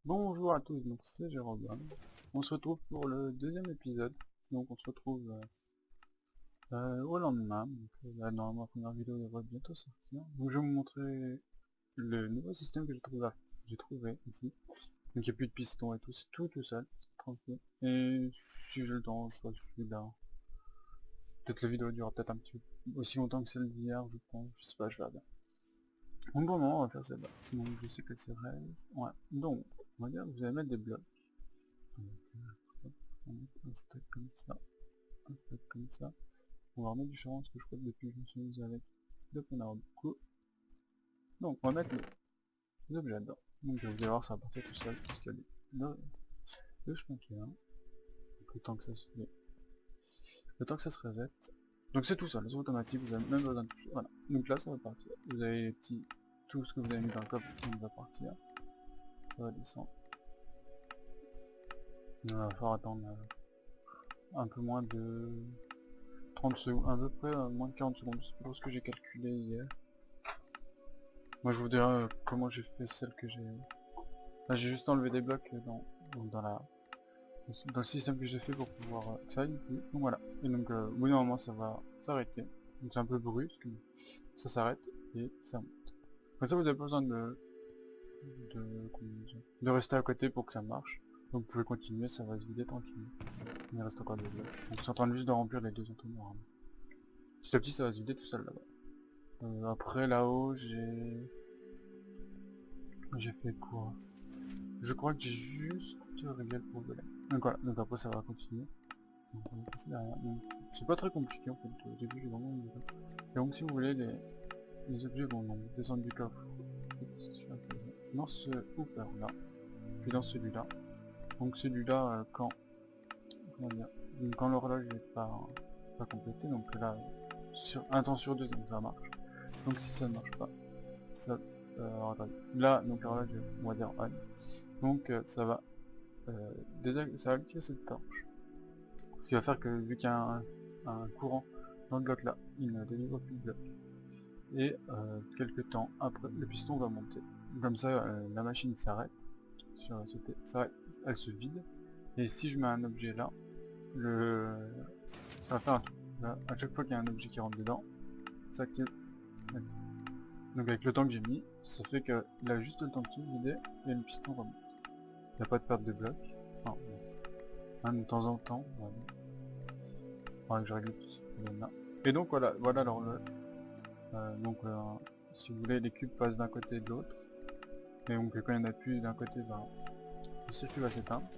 Bonjour à tous, donc c'est Jérôme. On se retrouve pour le deuxième épisode. Donc on se retrouve au lendemain. Donc, là, normalement, la première vidéo devrait bientôt sortir. Donc je vais vous montrer le nouveau système que j'ai trouvé ici. Donc il n'y a plus de piston et tout, c'est tout seul, c'est tranquille. Et si j'ai le temps, je ferai celui-là. Peut-être la vidéo durera peut-être un petit peu aussi longtemps que celle d'hier, je pense. Je sais pas, je verrai bien. Donc bon, on va faire celle-là. Donc je sais que c'est vrai. Ouais. Donc, on va dire que vous allez mettre des blocs. Donc, on met un stack comme ça, un stack comme ça. On va remettre du charbon parce que je crois que depuis je me suis mis avec deux on a beaucoup. Donc on va mettre les objets là-dedans. Donc vous allez voir ça va partir tout seul puisqu'il y a le chemin qui est là. Donc, le temps que ça se reset. Donc c'est tout ça, c'est automatique, vous avez même besoin de toucher. Voilà. Donc là ça va partir. Vous avez les petits. Tout ce que vous avez mis dans le coffre qui va partir. Ça va descendre. Il va falloir attendre un peu moins de 30 secondes, à peu près moins de 40 secondes, c'est pas ce que j'ai calculé hier. Moi je vous dirai comment j'ai fait celle que j'ai... Là j'ai juste enlevé des blocs dans le système que j'ai fait pour pouvoir que ça aille plus. Donc voilà. Et donc au bout d'un moment ça va s'arrêter. Donc c'est un peu brusque, mais ça s'arrête et ça monte. Comme ça vous avez pas besoin de rester à côté pour que ça marche. Donc vous pouvez continuer, ça va se vider tranquillement. Il reste encore des blocs. Donc je suis en train juste de remplir les deux entonnoirs. Petit à petit ça va se vider tout seul là-bas. Après là-haut j'ai fait quoi? Je crois que j'ai juste réglé le problème. Donc voilà, donc après ça va continuer. Donc on va passer derrière. C'est pas très compliqué en fait, au début j'ai vraiment eu du temps. Et donc si vous voulez les objets vont donc descendre du coffre dans ce hooper là, puis dans celui-là. Donc celui-là comment dire, quand l'horloge n'est pas complétée, donc là sur un temps sur deux donc ça marche. Donc si ça ne marche pas, ça attendez. Là donc l'horloge on va dire on. Donc ça va activer cette torche. Ce qui va faire que vu qu'il y a un courant dans le bloc là, il ne délivre plus de bloc. Et quelques temps après, le piston va monter. Comme ça, la machine s'arrête, elle se vide. Et si je mets un objet là, ça va faire un tour. Là, à chaque fois qu'il y a un objet qui rentre dedans, ça active. Donc avec le temps que j'ai mis, ça fait qu'il a juste le temps de se vider et le piston remonte. Il n'y a pas de perte de bloc. Enfin, de temps en temps. Voilà, que je règle tout ce problème-là. Et donc voilà l'horloge. Si vous voulez, les cubes passent d'un côté et de l'autre. Et donc quand il n'y en a plus d'un côté, le circuit va s'éteindre.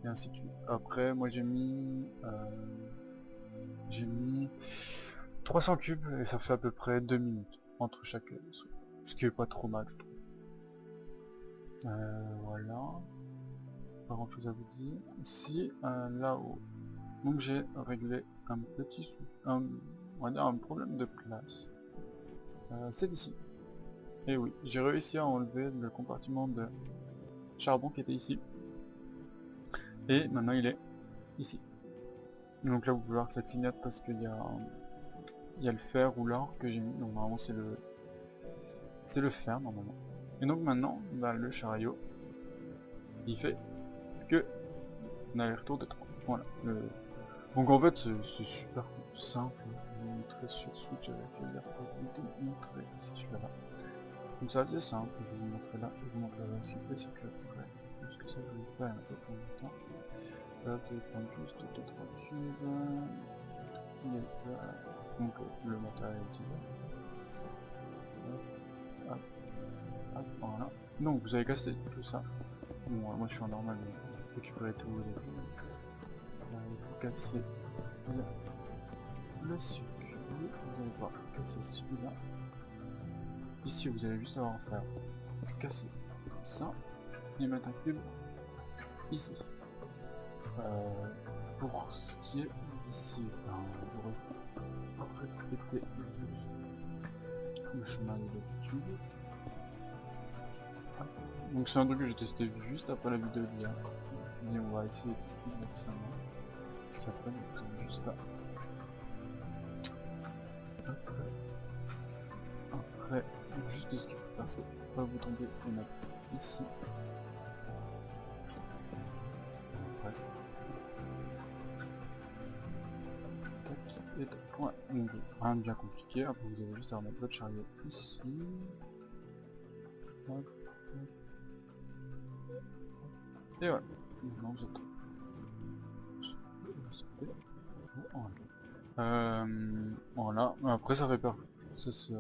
Et ainsi de suite. Après, moi j'ai mis 300 cubes et ça fait à peu près 2 minutes entre chaque saut. Ce qui est pas trop mal, je trouve. Voilà. Pas grand chose à vous dire. Ici, là-haut. Donc j'ai réglé un petit souci, on va dire un problème de place. C'est ici. Et oui, j'ai réussi à enlever le compartiment de charbon qui était ici. Et maintenant il est ici. Donc là vous pouvez voir que ça clignote parce qu'il y a le fer ou l'or que j'ai mis. Donc normalement c'est le fer normalement. Et donc maintenant, le chariot, il fait que on a les retours de 3. Voilà. Donc en fait c'est super simple. Je vais vous montrer sur Switch avec les pour vous montrer si je suis là. Donc c'est assez simple, je vais vous montrer là, je vous montrerai aussi le cycle après, parce que ça je vais le faire un peu pour longtemps. Là vous allez prendre juste 2-3 cubes, donc le matériel utilisé. Hop, voilà. Donc vous avez cassé tout ça. Bon, moi je suis en normal, mais récupérer tout il faut casser le circuit, vous allez voir, casser celui-là. Ici vous allez juste avoir à faire casser ça et mettre un cube ici. Pour ce qui est d'ici, on va répéter le chemin de l'habitude. Donc c'est un truc que j'ai testé juste après la vidéo d'hier. Et on va essayer de mettre ça. Puis après on va juste là. Après, juste ce qu'il faut faire, c'est pas vous tomber et mettre ici. et point. Donc rien de bien compliqué, après vous avez juste à remettre votre chariot ici. Hop, hop. Et voilà. Maintenant vous êtes... Voilà. Après ça répare. Ça se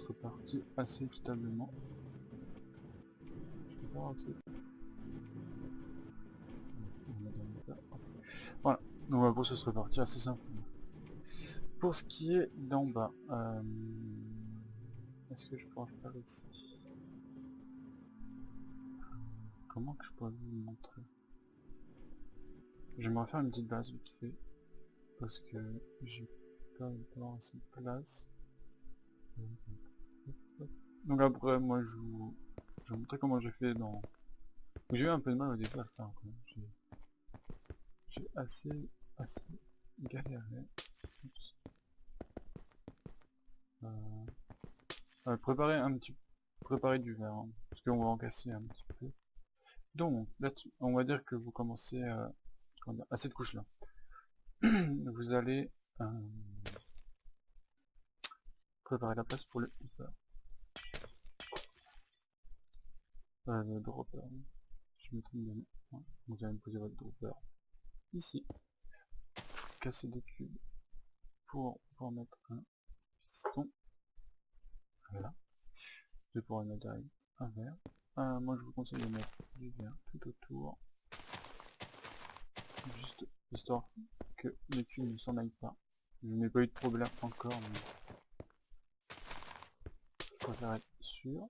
répartit assez équitablement. Je vais voir aussi. Voilà. Donc après ça se répartit assez simplement. Pour ce qui est d'en bas, est-ce que je pourrais le faire ici? Comment que je pourrais vous montrer? J'aimerais faire une petite base vite fait, parce que j'ai pas encore assez de place. Donc après, moi je vais vous montrer comment j'ai fait dans... J'ai eu un peu de mal au début à le faire quand même. J'ai assez galéré. Préparer du verre, hein, parce qu'on va en casser un petit peu. Donc, là-dessus, on va dire que vous commencez à cette couche-là. Vous allez préparer la place pour le hopper. Le dropper. Je me trompe de nom. Ouais. Vous allez me poser votre dropper ici. Casser des cubes pour pouvoir mettre un piston. Voilà. Je vais pouvoir mettre un verre. Moi je vous conseille de mettre du verre tout autour. Juste histoire que les cubes ne s'en aillent pas. Je n'ai pas eu de problème encore, mais je préfère être sûr.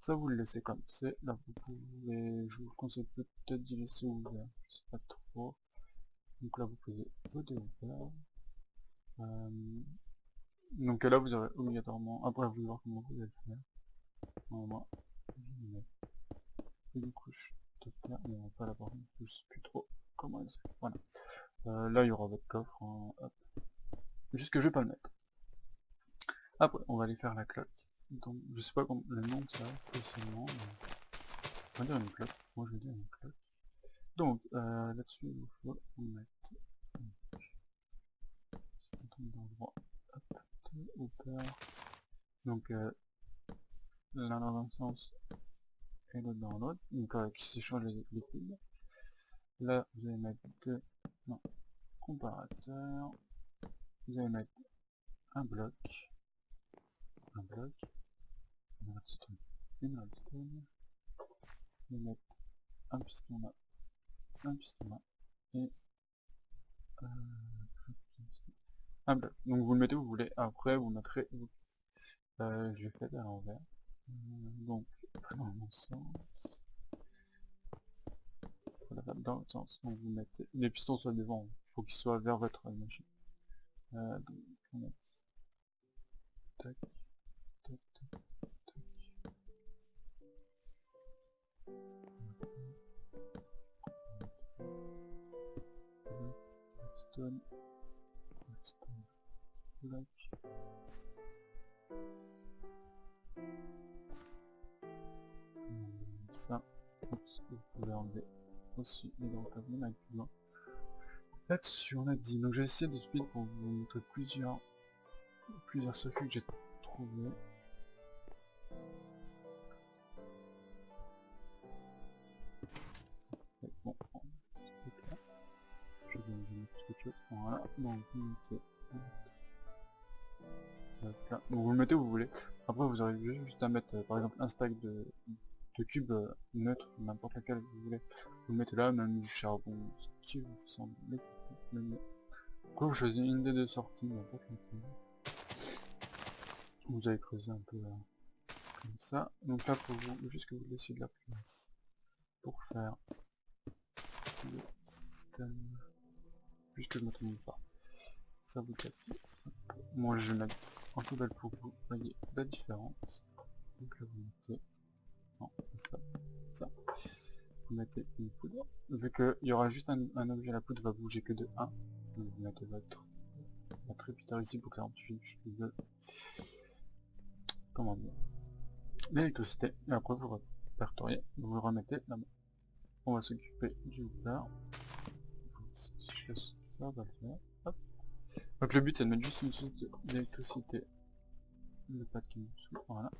Ça vous le laissez comme c'est. Là vous pouvez, je vous conseille peut-être d'y laisser ouvert, je sais pas trop. Donc là vous posez vos deux ouverts. Donc là vous aurez obligatoirement, après vous allez voir comment vous allez le faire. Moi, je mets une couche de terre, mais on va pas la voir, je sais plus trop comment elle se fait. Voilà. Là il y aura votre coffre, hein, hop. Juste que je vais pas le mettre. Après on va aller faire la cloque. Donc je sais pas le nom que ça a spécialement, mais on va dire une cloque. Moi je vais dire une cloque. Donc là-dessus il faut mettre l'endroit hopper. Donc l'un dans un sens et l'autre dans l'autre, donc qui s'échangent les fils. Là vous allez mettre deux comparateurs, vous allez mettre un bloc, une redstone, vous allez mettre un piston là, et un bloc. Donc vous le mettez où vous voulez, après vous mettrez, je vais faire à l'envers. Donc dans mon sens, il faut la faire dans l'autre sens, donc vous mettez, les pistons soient devant, il faut qu'ils soient vers votre machine. Donc on met tac, tac, tac, tac. Redstone, bloc. Ça, vous pouvez enlever aussi les grands cabinets avec plus loin. Là-dessus on a dit, donc j'ai essayé de speed pour vous montrer plusieurs circuits que j'ai trouvés. Bon, je vais mettre quelque chose. Voilà, donc vous mettez là. Donc vous le mettez où vous voulez. Après vous aurez juste à mettre par exemple un stack de cubes neutres, n'importe lequel vous voulez. Vous le mettez là, même du charbon, ce qui vous semble le mieux. Après vous choisissez une des deux sorties, n'importe laquelle. Vous allez creuser un peu comme ça. Donc là faut juste que vous laissiez de la place pour faire le système. Juste que je me trompe pas. Ça vous casse. Moi je vais mettre en poubelle pour que vous voyez la différence. Donc là vous mettez, non, ça. Vous mettez une poudre. Vu qu'il y aura juste un objet, la poudre va bouger que de 1. Donc vous mettez votre repeater ici pour que ça amplifie de, comment dire, l'électricité. Et après vous répertoriez, vous le remettez là-bas. On va s'occuper du hooper. Si je fais ça, on va le faire. Hop. Donc le but c'est de mettre juste une source d'électricité. Le pad qui est en dessous, voilà.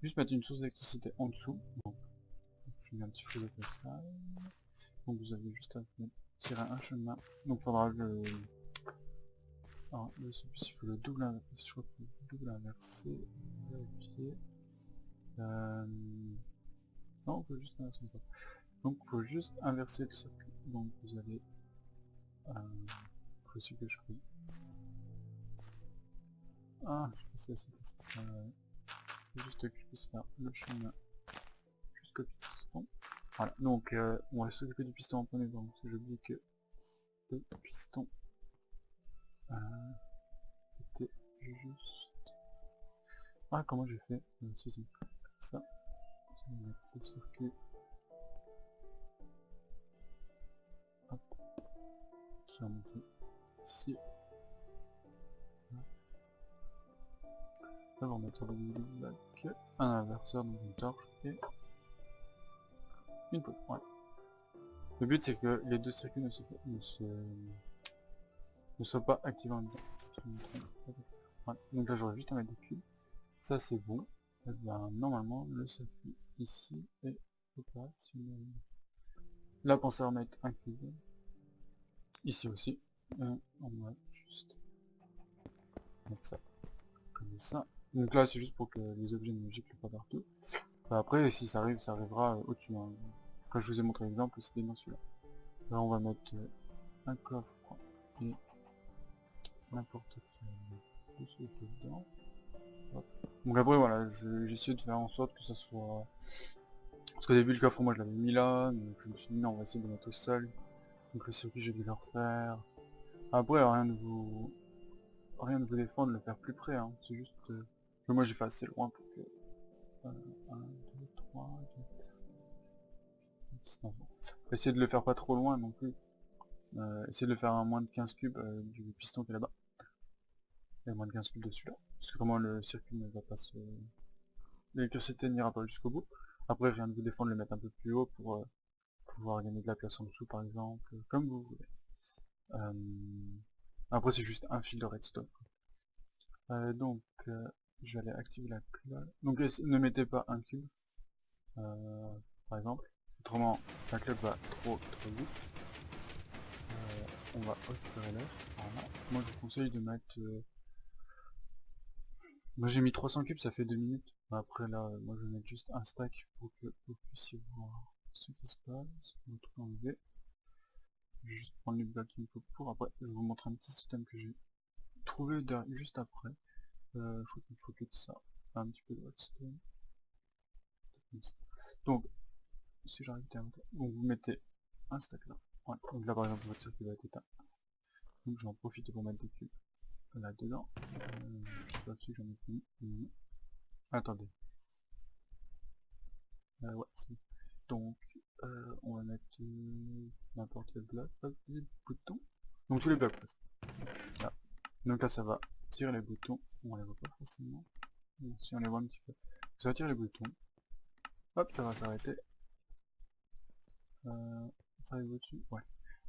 Juste mettre une source d'électricité en dessous. Donc, je mets un petit feu de passage. Donc vous avez juste à tirer un chemin. Donc il faudra le... Alors, là, il faut le double inverser. Je crois qu'il faut le double inverser. Vérifier. Non, il faut juste inverser ça. Donc il faut juste inverser le circuit. Donc vous allez... faut aussi que je prie. Ah, je sais pas si c'est assez facile. Faut juste que je puisse faire le chemin jusqu'au piston. Voilà, donc on va s'occuper du piston en premier temps, parce que j'oublie que le piston était juste... Ah, comment j'ai fait si, si. Ça, on va mettre le circuit. Hop, qui est remonté ici. Là, on va remettre le bloc, un inverseur, donc une torche, et une poudre. Voilà. Le but c'est que les deux circuits ne soient pas activés en même temps. Voilà. Donc là j'aurais juste à mettre des cubes. Ça c'est bon. Et ben, normalement le circuit ici est opérationnel. Là pensez à remettre un cube. Ici aussi. On va juste mettre ça comme ça. Donc là c'est juste pour que les objets ne giclent pas partout. Enfin, après si ça arrive, ça arrivera au-dessus. Hein. Quand je vous ai montré l'exemple, c'était dans celui-là. Là on va mettre un coffre et n'importe quel dessus dedans. Hop. Donc après voilà, j'ai essayé de faire en sorte que ça soit... Parce qu'au début le coffre moi je l'avais mis là, donc je me suis dit non on va essayer de le mettre au sol. Donc le circuit j'ai dû le refaire. Après rien de vous défendre de le faire plus près, hein. C'est juste que moi j'ai fait assez loin pour que... 1, 2, 3, 4... Non, bon. Essayez de le faire pas trop loin non plus. Essayez de le faire à moins de 15 cubes du piston qui est là-bas. Et moins de 15 cubes dessus là. Parce que comment le circuit ne va pas se... L'électricité n'ira pas jusqu'au bout. Après rien de vous défendre de le mettre un peu plus haut pour pouvoir gagner de la place en dessous par exemple, comme vous voulez. Après c'est juste un fil de redstone. Donc je vais aller activer la cloche. Donc ne mettez pas un cube, par exemple. Autrement la cloche va trop vite. On va récupérer l'œuf. Voilà. Moi je vous conseille de mettre... Moi j'ai mis 300 cubes, ça fait 2 minutes. Après là, moi je vais mettre juste un stack pour que vous puissiez voir ce qui se passe. On va tout enlever. Je vais juste prendre les blocs qu'il me faut pour. Après je vais vous montrer un petit système que j'ai trouvé juste après. Je crois qu'il faut que de ça. Un petit peu de redstone. Donc, si j'arrive à donc vous mettez un stack là. Ouais. Donc là par exemple votre circuit va être éteint. Donc j'en profite pour mettre des cubes là dedans. Je sais pas si j'en ai fini. Attendez. Ouais, c'est bon. Donc on va mettre n'importe quel bloc, hop, les boutons. Donc tous les blocs presque. Là. Donc là ça va tirer les boutons. On les voit pas forcément. Bon, si on les voit un petit peu. Ça va tirer les boutons. Hop, ça va s'arrêter. Ça arrive au-dessus. Ouais.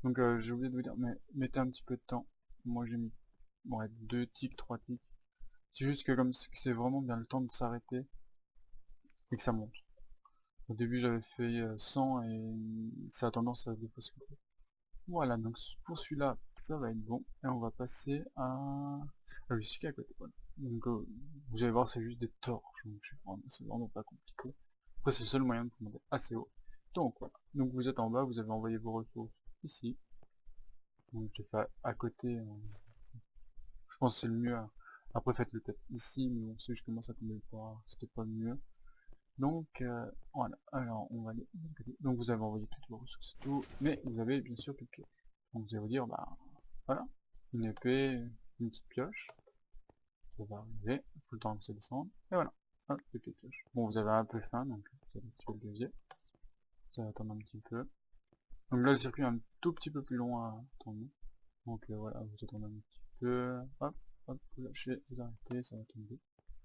Donc j'ai oublié de vous dire, mais mettez un petit peu de temps. Moi j'ai mis ouais, 2 ticks, 3 ticks. C'est juste que comme c'est vraiment bien le temps de s'arrêter et que ça monte. Au début j'avais fait 100 et ça a tendance à défausser. Voilà, donc pour celui-là, ça va être bon. Et on va passer à... Ah oui, celui qui est à côté, voilà. Donc vous allez voir, c'est juste des torches, donc c'est vraiment pas compliqué. Après c'est le seul moyen de monter assez haut. Donc voilà, donc vous êtes en bas, vous avez envoyé vos ressources ici. Donc j'ai fait à côté, je pense que c'est le mieux. Hein. Après faites-le peut-être ici, mais bon, c'est juste que moi ça tombait pas, c'était pas le mieux. Donc voilà, alors on va aller de côté. Donc vous avez envoyé toutes vos ressources et tout, mais vous avez bien sûr plus de pioche. Donc vous allez vous dire, bah voilà, une épée, une petite pioche, ça va arriver, il faut le temps que ça descende, et voilà, hop, des petites pioches. Bon vous avez un peu faim, donc vous allez activer le deuxième, ça va attendre un petit peu. Donc là le circuit est un tout petit peu plus long à tourner, donc voilà, vous attendez un petit peu, hop, hop, vous lâchez, vous arrêtez, ça va tomber.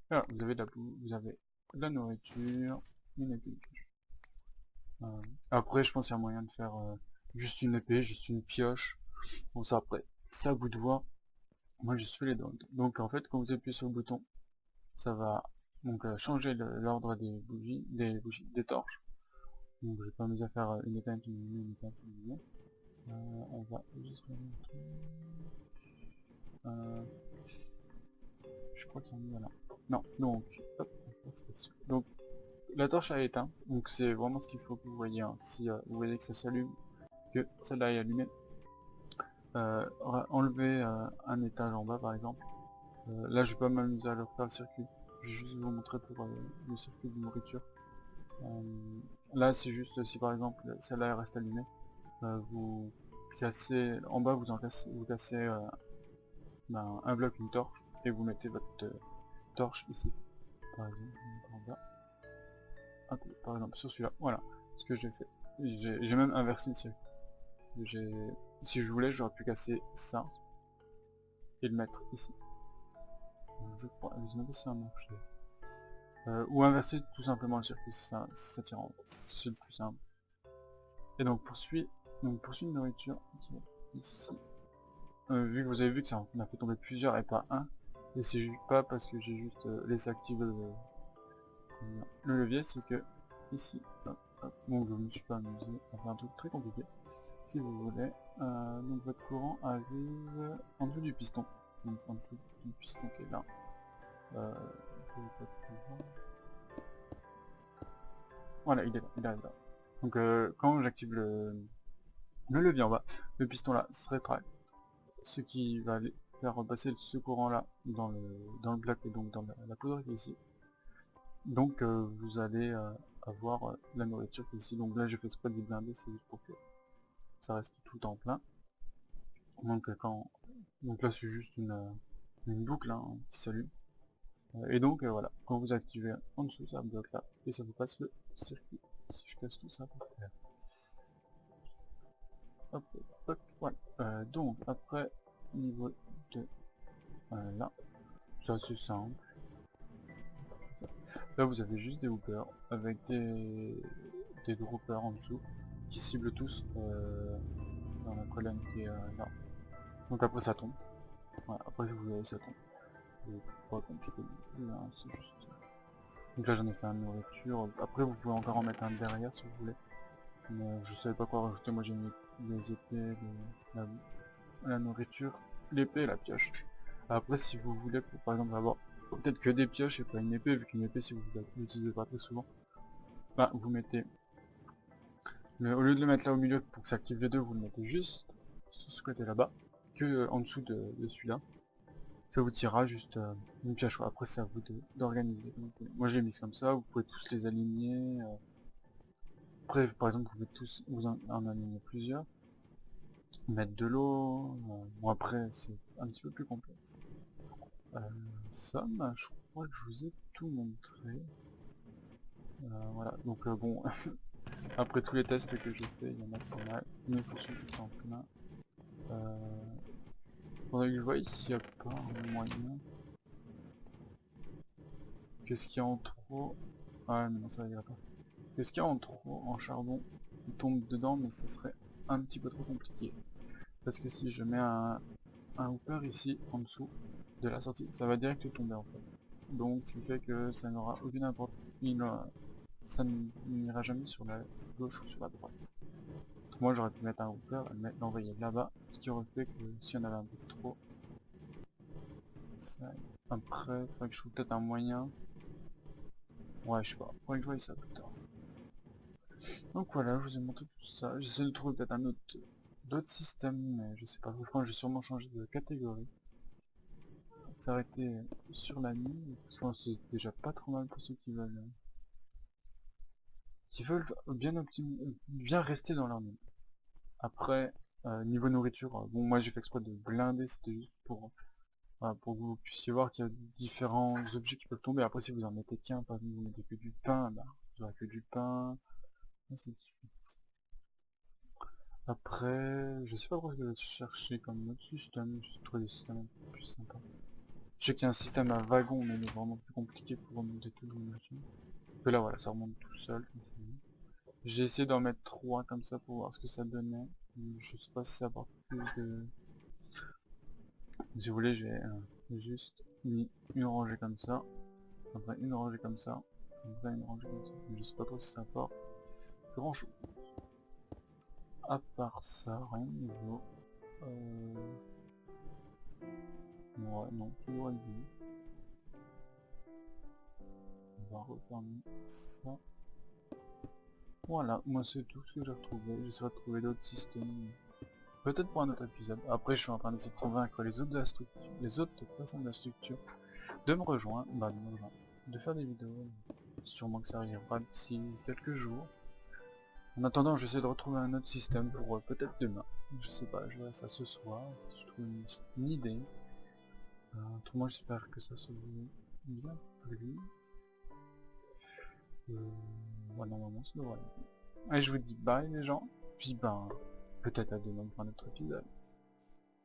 Voilà, vous avez de la boue, vous avez de la nourriture, une épée de pioche. Après je pense qu'il y a moyen de faire juste une épée, juste une pioche. Bon ça après, c'est à vous de voir. Moi j'ai fait les deux. Donc en fait quand vous appuyez sur le bouton, ça va donc changer l'ordre des torches. Donc je vais pas m'amuser à faire une éteinte, une lumière, une éteinte, une lumière. On va juste remonter. Je crois qu'il y en a là. Non, donc, hop, donc la torche a éteint, donc c'est vraiment ce qu'il faut que vous voyez. Hein. Si vous voyez que ça s'allume, que celle-là est allumée, enlever un étage en bas par exemple. Là je vais pas m'amuser à leur faire le circuit, je vais juste vous montrer pour le circuit de nourriture. Là c'est juste si par exemple celle-là reste allumée, vous cassez, en bas vous cassez un bloc, une torche, et vous mettez votre torche ici. Par exemple, en bas. Hop, par exemple sur celui-là, voilà ce que j'ai fait. J'ai même inversé le circuit. Si je voulais, j'aurais pu casser ça et le mettre ici. Je crois, je me demande si ça marche. Ou inverser tout simplement le circuit si ça tient en haut. C'est le plus simple. Et donc poursuit une nourriture qui est ici. Vu que vous avez vu que ça en a fait tomber plusieurs et pas un, et c'est juste pas parce que j'ai juste laissé activer le levier, c'est que ici, hop, hop, bon je me suis pas amusé à faire un truc très compliqué. Si vous voulez, donc votre courant arrive en dessous du piston, donc en dessous du piston qui est là. Voilà, il est là, il arrive là. Donc quand j'active le levier en bas, le piston là se rétracte, ce qui va aller faire passer ce courant là dans le bloc et donc dans la poudre qui est ici. Donc vous allez avoir la nourriture qui est ici. Donc là j'ai fait exprès de les blinder, c'est juste pour que ça reste tout le temps plein. Donc donc là c'est juste une boucle hein, qui s'allume. Et donc voilà, quand vous activez en dessous, ça bloque là, et ça vous passe le circuit. Si je casse tout ça pour faire. Hop, hop, voilà. Donc après, niveau de là, c'est assez simple. Là vous avez juste des hoopers avec des droppers en dessous qui ciblent tous dans la colonne qui est là. Donc après ça tombe. Voilà, après vous voyez ça tombe. C'est pas compliqué, hein, c'est juste. Donc là j'en ai fait un nourriture. Après vous pouvez encore en mettre un derrière si vous voulez. Mais je savais pas quoi rajouter, moi j'ai mis les épées, la nourriture, l'épée et la pioche. Après si vous voulez pour par exemple avoir peut-être que des pioches et pas une épée, vu qu'une épée si vous l'utilisez pas très souvent, bah vous mettez, au lieu de le mettre là au milieu pour que ça active les deux, vous le mettez juste sur ce côté là-bas, que en dessous de celui-là. Ça vous tirera juste une pioche. Après c'est à vous d'organiser. Moi j'ai mis comme ça, vous pouvez tous les aligner. Après par exemple vous pouvez tous vous en aligner plusieurs. Mettre de l'eau. Bon après c'est un petit peu plus complexe. Ça, bah, je crois que je vous ai tout montré. Voilà, donc bon, après tous les tests que j'ai fait, il y en a pas mal. Mais il faut surtout que ça en plein. Faudrait que je voie s'il n'y a pas un moyen. Qu'est-ce qu'il y a en trop? Ah mais non ça ira pas. Qu'est-ce qu'il y a en trop en charbon? Il tombe dedans mais ça serait un petit peu trop compliqué. Parce que si je mets un hooper ici en dessous de la sortie, ça va direct tomber en fait. Donc ce qui fait que ça n'aura aucune importance. Ça n'ira jamais sur la gauche ou sur la droite. Moi j'aurais pu mettre un hooper et l'envoyer là-bas, ce qui aurait fait que si on avait un peu trop, ça... Après, il faudrait que je trouve peut-être un moyen. Ouais, je sais pas, faudrait que je voie ça plus tard. Donc voilà, je vous ai montré tout ça. J'essaie de trouver peut-être un d'autres systèmes, mais je sais pas. Je pense que je vais sûrement changer de catégorie. S'arrêter sur la nuit, je pense que c'est déjà pas trop mal pour ceux qui veulent bien rester dans leur nuit. Après, niveau nourriture, bon moi j'ai fait exprès de blinder, c'était juste pour que vous puissiez voir qu'il y a différents objets qui peuvent tomber. Après si vous en mettez qu'un, par exemple vous mettez que du pain, bah, vous aurez que du pain, ainsi de suite. Après, je sais pas quoi je vais chercher comme autre système, j'ai trouvé des systèmes un peu plus sympas. Je sais qu'il y a un système à wagon, mais il est vraiment plus compliqué pour remonter tout le machin. Que là voilà, ça remonte tout seul. J'ai essayé d'en mettre 3 comme ça pour voir ce que ça donnait. Je sais pas si ça apporte plus Si vous voulez, je vais juste une rangée comme ça, après une rangée comme ça, après une rangée comme ça. Je sais pas trop si ça apporte grand chose. À part ça, rien de nouveau. Ouais, non, toujours avec vous. On va refermer ça. Voilà, moi c'est tout ce que j'ai retrouvé. J'essaierai de trouver d'autres systèmes. Peut-être pour un autre épisode. Après, je suis en train d'essayer de convaincre les autres de la structure, les autres personnes de la structure, de me rejoindre, de faire des vidéos. Sûrement que ça arrivera d'ici quelques jours. En attendant, j'essaie de retrouver un autre système pour peut-être demain. Je sais pas, je verrai ça ce soir, si je trouve une idée. Autrement, j'espère que ça se bien plu. Voilà, normalement, ça devrait aller. Allez, je vous dis bye les gens. Puis ben, peut-être à demain pour un autre épisode.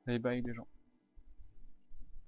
Allez, bye les gens.